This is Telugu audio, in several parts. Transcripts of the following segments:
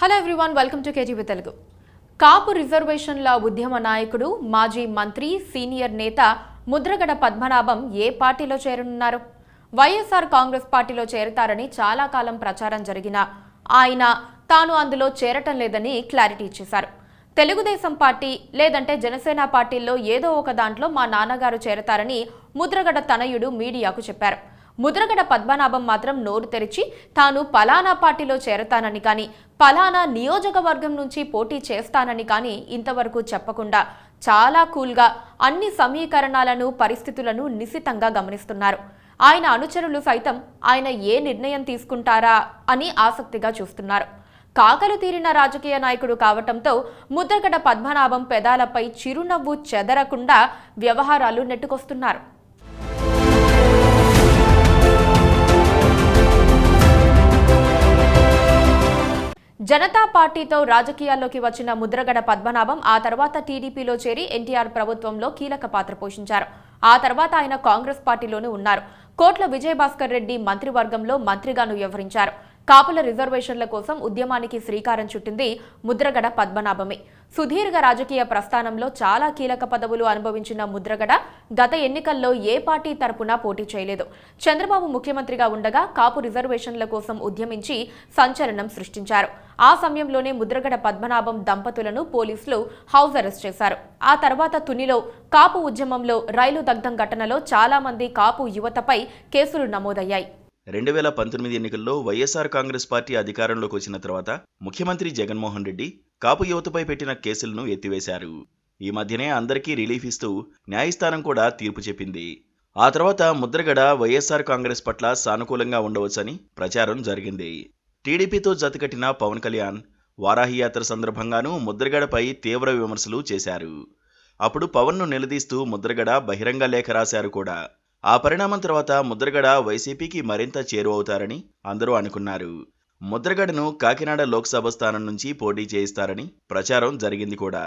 Hello everyone, welcome to KTV Telugu. Kapu రిజర్వేషన్ల ఉద్యమ నాయకుడు, మాజీ మంత్రి, సీనియర్ నేత ముద్రగడ పద్మనాభం ఏ పార్టీలో చేరనున్నారు? వైఎస్ఆర్ కాంగ్రెస్ పార్టీలో చేరతారని చాలా కాలం ప్రచారం జరిగినా ఆయన తాను అందులో చేరటం లేదని క్లారిటీ ఇచ్చేశారు. తెలుగుదేశం పార్టీ లేదంటే జనసేన పార్టీల్లో ఏదో ఒక దాంట్లో మా నాన్నగారు చేరతారని ముద్రగడ తనయుడు మీడియాకు చెప్పారు. ముద్రగడ పద్మనాభం మాత్రం నోరు తెరిచి తాను పలానా పార్టీలో చేరతానని కానీ, పలానా నియోజకవర్గం నుంచి పోటీ చేస్తానని కానీ ఇంతవరకు చెప్పకుండా చాలా కూల్గా అన్ని సమీకరణాలను, పరిస్థితులను నిశితంగా గమనిస్తున్నారు. ఆయన అనుచరులు సైతం ఆయన ఏ నిర్ణయం తీసుకుంటారా అని ఆసక్తిగా చూస్తున్నారు. కాకలు తీరిన రాజకీయ నాయకుడు కావటంతో ముద్రగడ పద్మనాభం పెదాలపై చిరునవ్వు చెదరకుండా వ్యవహారాలు నెట్టుకొస్తున్నారు. జనతా పార్టీతో రాజకీయాల్లోకి వచ్చిన ముద్రగడ పద్మనాభం ఆ తర్వాత టీడీపీలో చేరి ఎన్టీఆర్ ప్రభుత్వంలో కీలక పాత్ర పోషించారు. ఆ తర్వాత ఆయన కాంగ్రెస్ పార్టీలోనే ఉన్నారు. కోట్ల విజయభాస్కర్ రెడ్డి మంత్రివర్గంలో మంత్రిగాను వ్యవహరించారు. కాపుల రిజర్వేషన్ల కోసం ఉద్యమానికి శ్రీకారం చుట్టింది ముద్రగడ పద్మనాభమే. సుదీర్ఘ రాజకీయ ప్రస్థానంలో చాలా కీలక పదవులు అనుభవించిన ముద్రగడ గత ఎన్నికల్లో ఏ పార్టీ తరపున పోటీ చేయలేదు. చంద్రబాబు ముఖ్యమంత్రిగా ఉండగా కాపు రిజర్వేషన్ల కోసం ఉద్యమించి సంచలనం సృష్టించారు. ఆ సమయంలోనే ముద్రగడ పద్మనాభం దంపతులను పోలీసులు హౌస్ అరెస్ట్ చేశారు. ఆ తర్వాత తునిలో కాపు ఉద్యమంలో రైలు దగ్ధం ఘటనలో చాలా మంది కాపు యువతపై కేసులు నమోదయ్యాయి. 2019 ఎన్నికల్లో వైఎస్ఆర్ కాంగ్రెస్ పార్టీ అధికారంలోకి వచ్చిన తర్వాత ముఖ్యమంత్రి జగన్మోహన్ రెడ్డి కాపు యువతపై పెట్టిన కేసులను ఎత్తివేశారు. ఈ మధ్యనే అందరికీ రిలీఫ్ ఇస్తూ న్యాయస్థానం కూడా తీర్పు చెప్పింది. ఆ తర్వాత ముద్రగడ వైఎస్ఆర్ కాంగ్రెస్ పట్ల సానుకూలంగా ఉండవచ్చని ప్రచారం జరిగింది. టీడీపీతో జతకట్టిన పవన్ కళ్యాణ్ వారాహి యాత్ర సందర్భంగానూ ముద్రగడపై తీవ్ర విమర్శలు చేశారు. అప్పుడు పవన్ను నిలదీస్తూ ముద్రగడ బహిరంగ లేఖ రాశారు కూడా. ఆ పరిణామం తర్వాత ముద్రగడ వైసీపీకి మరింత చేరువవుతారని అందరూ అనుకున్నారు. ముద్రగడను కాకినాడ లోక్సభ స్థానం నుంచి పోటీ చేయిస్తారని ప్రచారం జరిగింది కూడా.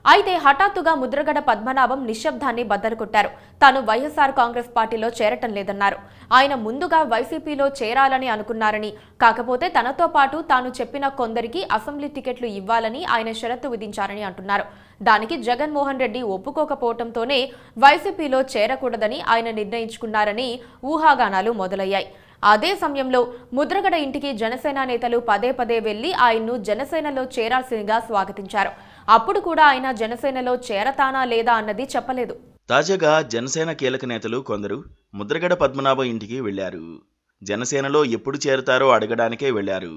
అయితే హఠాత్తుగా ముద్రగడ పద్మనాభం నిశ్శబ్దాన్ని బద్దలు కొట్టారు. తాను వైఎస్ఆర్ కాంగ్రెస్ పార్టీలో చేరటం లేదన్నారు. ఆయన ముందుగా వైసీపీలో చేరాలని అనుకున్నారని, కాకపోతే తనతో పాటు తాను చెప్పిన కొందరికి అసెంబ్లీ టికెట్లు ఇవ్వాలని ఆయన షరతు విధించారని అంటున్నారు. దానికి జగన్మోహన్ రెడ్డి ఒప్పుకోకపోవడంతోనే వైసీపీలో చేరకూడదని ఆయన నిర్ణయించుకున్నారని ఊహాగానాలు మొదలయ్యాయి. అదే సమయంలో ముద్రగడ ఇంటికి జనసేన నేతలు పదే పదే వెళ్లి ఆయన్ను జనసేనలో చేరాల్సిందిగా స్వాగతించారు. అప్పుడు కూడా ఆయన జనసేనలో చేరతానా లేదా అన్నది చెప్పలేదు. తాజాగా జనసేన కీలక నేతలు కొందరు ముద్రగడ పద్మనాభం ఇంటికి వెళ్లారు. జనసేనలో ఎప్పుడు చేరతారో అడగడానికే వెళ్లారు.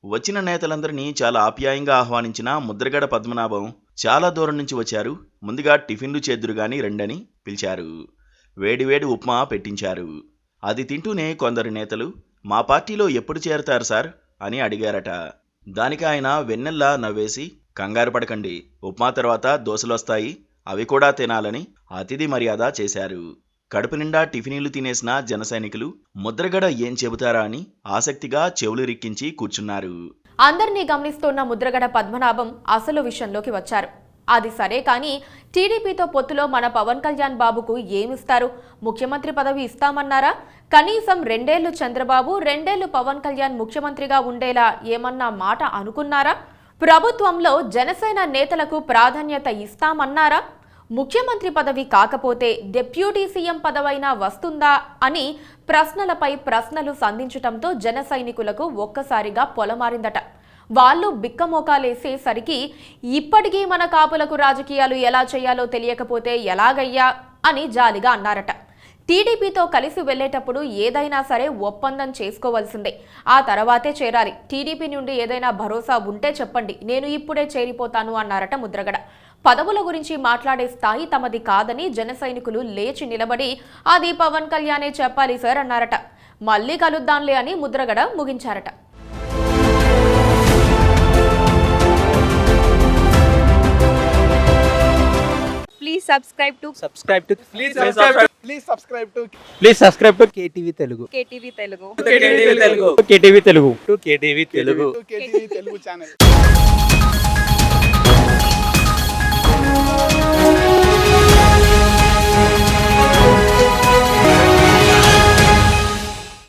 వచ్చిన నేతలందరినీ చాలా ఆప్యాయంగా ఆహ్వానించిన ముద్రగడ పద్మనాభం చాలా దూరం నుంచి వచ్చారు. ముందుగా టిఫిన్లు చేద్దురుగాని రండని పిలిచారు. వేడివేడి ఉప్మా పెట్టించారు. అది తింటూనే కొందరు నేతలు మా పార్టీలో ఎప్పుడు చేరతారు సార్ అని అడిగారట. దానికి ఆయన వెన్నెల్లా నవ్వేసి, కంగారు పడకండి, ఉప్మా తర్వాత దోశలొస్తాయి, అవి కూడా తినాలని అతిథి మర్యాద చేశారు. కడుపు నిండా టిఫినీలు తినేసిన జన సైనికులు ముద్రగడ ఏం చెబుతారా అని ఆసక్తిగా చెవులు రిక్కించి కూర్చున్నారు. అందరినీ గమనిస్తున్న ముద్రగడ పద్మనాభం అసలు విషయంలోకి వచ్చారు. అది సరే కానీ టీడీపీతో పొత్తులో మన పవన్ కళ్యాణ్ బాబుకు ఏమిస్తారు? ముఖ్యమంత్రి పదవి ఇస్తామన్నారా? కనీసం 2 ఏళ్లు చంద్రబాబు, 2 ఏళ్లు పవన్ కళ్యాణ్ ముఖ్యమంత్రిగా ఉండేలా ఏమన్నా మాట అనుకున్నారా? ప్రభుత్వంలో జనసేన నేతలకు ప్రాధాన్యత ఇస్తామన్నారా? ముఖ్యమంత్రి పదవి కాకపోతే డిప్యూటీ సీఎం పదవైనా వస్తుందా అని ప్రశ్నలపై ప్రశ్నలు సంధించటంతో జన సైనికులకు ఒక్కసారిగా పొలమారిందట. వాళ్ళు బిక్కమోకాలేసేసరికి ఇప్పటికీ మన కాపులకు రాజకీయాలు ఎలా చేయాలో తెలియకపోతే ఎలాగయ్యా అని జాలిగా అన్నారట. టీడీపీతో కలిసి వెళ్లేటప్పుడు ఏదైనా సరే ఒప్పందం చేసుకోవాల్సిందే, ఆ తర్వాతే చేరాలి. టీడీపీ నుండి ఏదైనా భరోసా ఉంటే చెప్పండి, నేను ఇప్పుడే చేరిపోతాను అన్నారట ముద్రగడ. పదవుల గురించి మాట్లాడే స్థాయి తమది కాదని జన సైనికులు లేచి నిలబడి అది పవన్ కళ్యాణే చెప్పాలి సార్ అన్నారట. మళ్ళీ కలుద్దాంలే అని Mudragada ముగించారట. Please subscribe to KTV Telugu. KTV Telugu. KTV Telugu. KTV Telugu. KTV Telugu channel.